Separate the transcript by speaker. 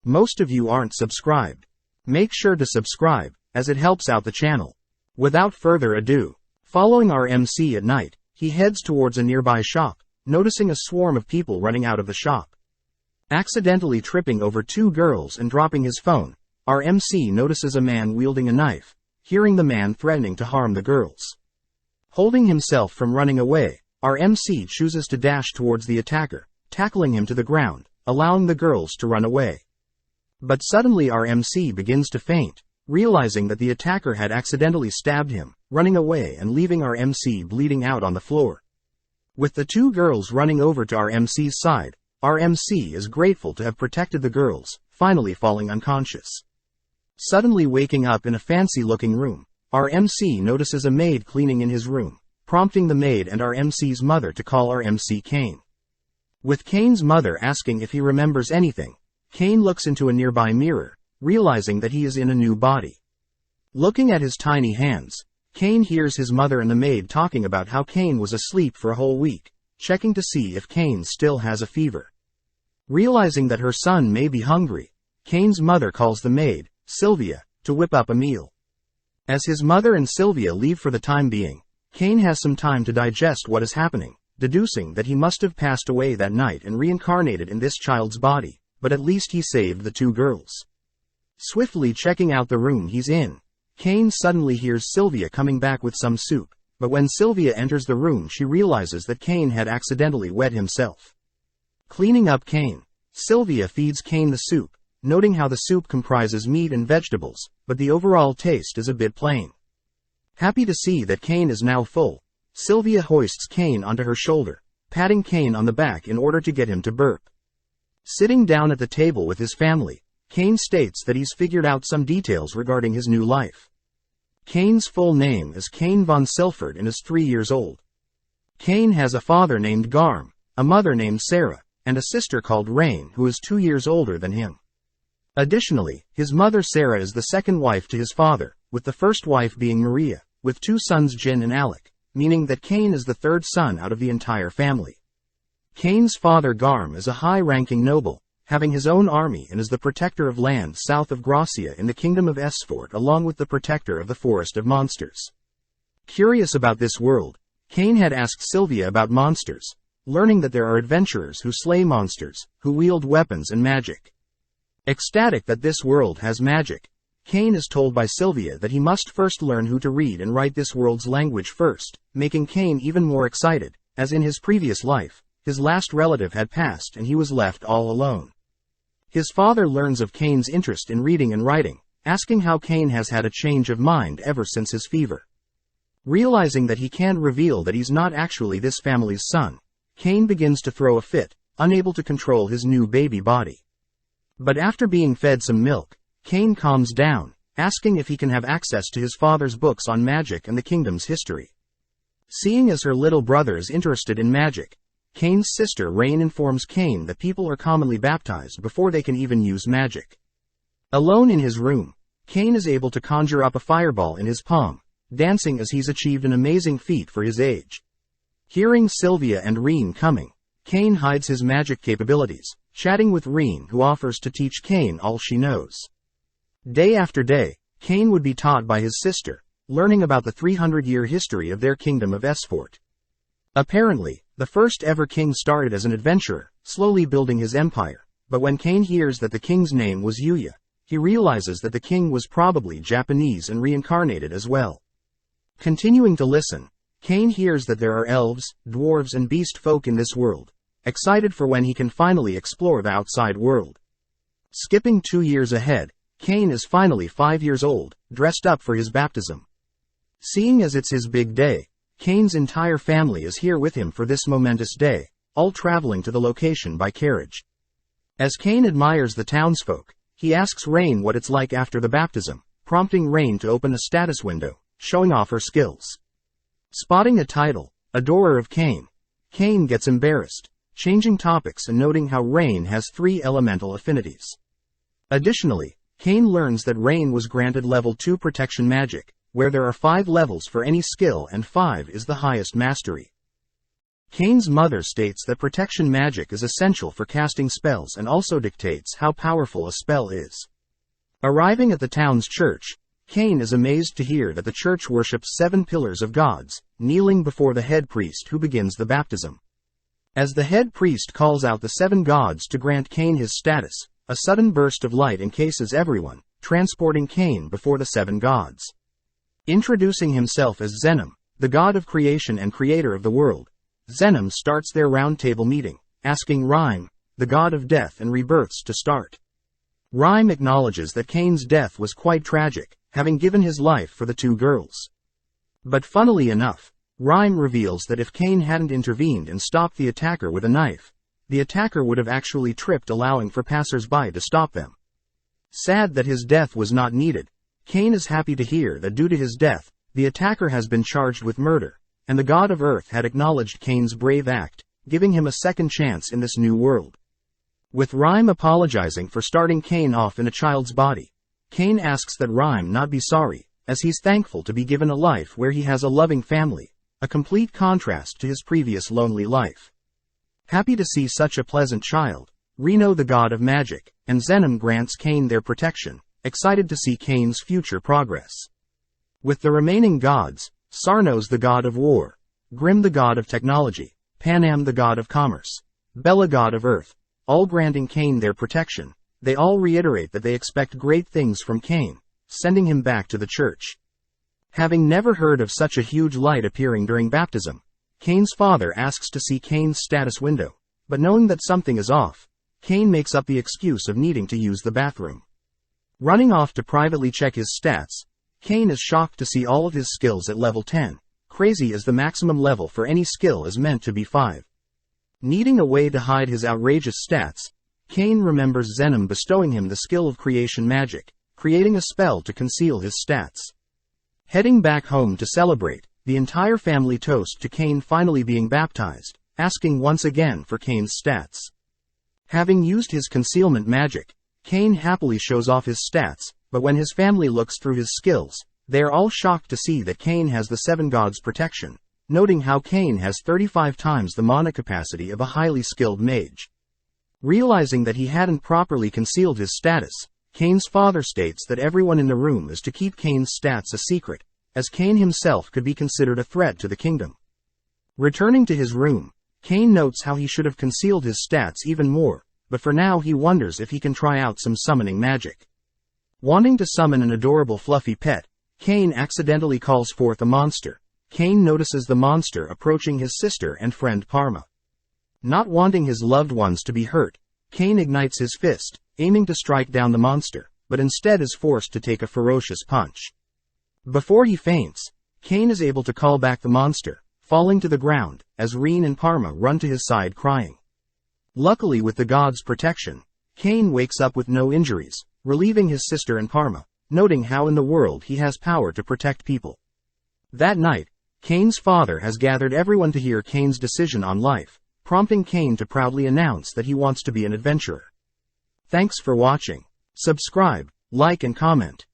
Speaker 1: Most of you aren't subscribed. Make sure to subscribe, as it helps out the channel. Without further ado, following our MC at night, he heads towards a nearby shop, noticing a swarm of people running out of the shop. Accidentally tripping over two girls and dropping his phone, our MC notices a man wielding a knife, hearing the man threatening to harm the girls. Holding himself from running away, our MC chooses to dash towards the attacker, tackling him to the ground, allowing the girls to run away. But suddenly our MC begins to faint, realizing that the attacker had accidentally stabbed him, running away and leaving our MC bleeding out on the floor. With the two girls running over to our MC's side, our MC is grateful to have protected the girls, finally falling unconscious. Suddenly waking up in a fancy-looking room, our MC notices a maid cleaning in his room, prompting the maid and our MC's mother to call our MC Kane. With Kane's mother asking if he remembers anything, Kane looks into a nearby mirror, realizing that he is in a new body. Looking at his tiny hands, Kane hears his mother and the maid talking about how Kane was asleep for a whole week, checking to see if Kane still has a fever. Realizing that her son may be hungry, Kane's mother calls the maid, Sylvia, to whip up a meal. As his mother and Sylvia leave for the time being, Kane has some time to digest what is happening, deducing that he must have passed away that night and reincarnated in this child's body, but at least he saved the two girls. Swiftly checking out the room he's in, Kane suddenly hears Sylvia coming back with some soup, but when Sylvia enters the room she realizes that Kane had accidentally wet himself. Cleaning up Kane, Sylvia feeds Kane the soup, noting how the soup comprises meat and vegetables, but the overall taste is a bit plain. Happy to see that Kane is now full, Sylvia hoists Kane onto her shoulder, patting Kane on the back in order to get him to burp. Sitting down at the table with his family, Kane states that he's figured out some details regarding his new life. Kane's full name is Kane von Silford and is 3 years old. Kane has a father named Garm, a mother named Sarah, and a sister called Rain who is 2 years older than him. Additionally, his mother Sarah is the second wife to his father, with the first wife being Maria, with 2 sons Jin and Alec, meaning that Kane is the third son out of the entire family. Kane's father Garm is a high-ranking noble, having his own army and is the protector of land south of Gracia in the kingdom of Esfort along with the protector of the Forest of Monsters. Curious about this world, Kane had asked Sylvia about monsters, learning that there are adventurers who slay monsters, who wield weapons and magic. Ecstatic that this world has magic, Kane is told by Sylvia that he must first learn who to read and write this world's language first, making Kane even more excited, as in his previous life, his last relative had passed and he was left all alone. His father learns of Kane's interest in reading and writing, asking how Kane has had a change of mind ever since his fever. Realizing that he can't reveal that he's not actually this family's son, Kane begins to throw a fit, unable to control his new baby body. But after being fed some milk, Kane calms down, asking if he can have access to his father's books on magic and the kingdom's history. Seeing as her little brother is interested in magic, Kane's sister Rain informs Kane that people are commonly baptized before they can even use magic. Alone in his room, Kane is able to conjure up a fireball in his palm, dancing as he's achieved an amazing feat for his age. Hearing Sylvia and Rain coming, Kane hides his magic capabilities, chatting with Rain who offers to teach Kane all she knows. Day after day, Kane would be taught by his sister, learning about the 300-year history of their kingdom of Esfort. Apparently, the first ever king started as an adventurer, slowly building his empire, but when Kane hears that the king's name was Yuya, he realizes that the king was probably Japanese and reincarnated as well. Continuing to listen, Kane hears that there are elves, dwarves and beast folk in this world, excited for when he can finally explore the outside world. Skipping 2 years ahead, Kane is finally 5 years old, dressed up for his baptism. Seeing as it's his big day, Kane's entire family is here with him for this momentous day, all traveling to the location by carriage. As Kane admires the townsfolk, he asks Rain what it's like after the baptism, prompting Rain to open a status window, showing off her skills. Spotting a title, Adorer of Kane, Kane gets embarrassed, changing topics and noting how Rain has 3 elemental affinities. Additionally, Kane learns that Rain was granted level 2 protection magic, where there are 5 levels for any skill and 5 is the highest mastery. Kane's mother states that protection magic is essential for casting spells and also dictates how powerful a spell is. Arriving at the town's church, Kane is amazed to hear that the church worships 7 pillars of gods, kneeling before the head priest who begins the baptism. As the head priest calls out the 7 gods to grant Kane his status, a sudden burst of light encases everyone, transporting Kane before the 7 gods. Introducing himself as Zenom, the god of creation and creator of the world, Zenom starts their roundtable meeting, asking Rhyme, the god of death and rebirths, to start. Rhyme acknowledges that Kane's death was quite tragic, having given his life for the 2 girls. But funnily enough, Rhyme reveals that if Kane hadn't intervened and stopped the attacker with a knife, the attacker would have actually tripped, allowing for passers-by to stop them. Sad that his death was not needed, Kane is happy to hear that due to his death, the attacker has been charged with murder, and the god of Earth had acknowledged Kane's brave act, giving him a second chance in this new world. With Rhyme apologizing for starting Kane off in a child's body, Kane asks that Rhyme not be sorry, as he's thankful to be given a life where he has a loving family, a complete contrast to his previous lonely life. Happy to see such a pleasant child, Reno, the god of magic, and Zenom grants Kane their protection, excited to see Kane's future progress. With the remaining gods, Sarnos, the god of war, Grim, the god of technology, Panam, the god of commerce, Bella, god of earth, all granting Kane their protection, they all reiterate that they expect great things from Kane, sending him back to the church. Having never heard of such a huge light appearing during baptism, Kane's father asks to see Kane's status window, but knowing that something is off, Kane makes up the excuse of needing to use the bathroom. Running off to privately check his stats, Kane is shocked to see all of his skills at level 10, crazy as the maximum level for any skill is meant to be 5. Needing a way to hide his outrageous stats, Kane remembers Zenom bestowing him the skill of creation magic, creating a spell to conceal his stats. Heading back home to celebrate, the entire family toast to Kane finally being baptized, asking once again for Kane's stats. Having used his concealment magic, Kane happily shows off his stats, but when his family looks through his skills, they are all shocked to see that Kane has the 7 gods' protection, noting how Kane has 35 times the mana capacity of a highly skilled mage. Realizing that he hadn't properly concealed his status, Kane's father states that everyone in the room is to keep Kane's stats a secret, as Kane himself could be considered a threat to the kingdom. Returning to his room, Kane notes how he should have concealed his stats even more, but for now he wonders if he can try out some summoning magic. Wanting to summon an adorable fluffy pet, Kane accidentally calls forth a monster. Kane notices the monster approaching his sister and friend Parma. Not wanting his loved ones to be hurt, Kane ignites his fist, aiming to strike down the monster, but instead is forced to take a ferocious punch. Before he faints, Kane is able to call back the monster, falling to the ground, as Rein and Parma run to his side crying. Luckily, with the gods' protection, Kane wakes up with no injuries, relieving his sister and Parma, noting how in the world he has power to protect people. That night, Kane's father has gathered everyone to hear Kane's decision on life, prompting Kane to proudly announce that he wants to be an adventurer. Thanks for watching. Subscribe, like and comment.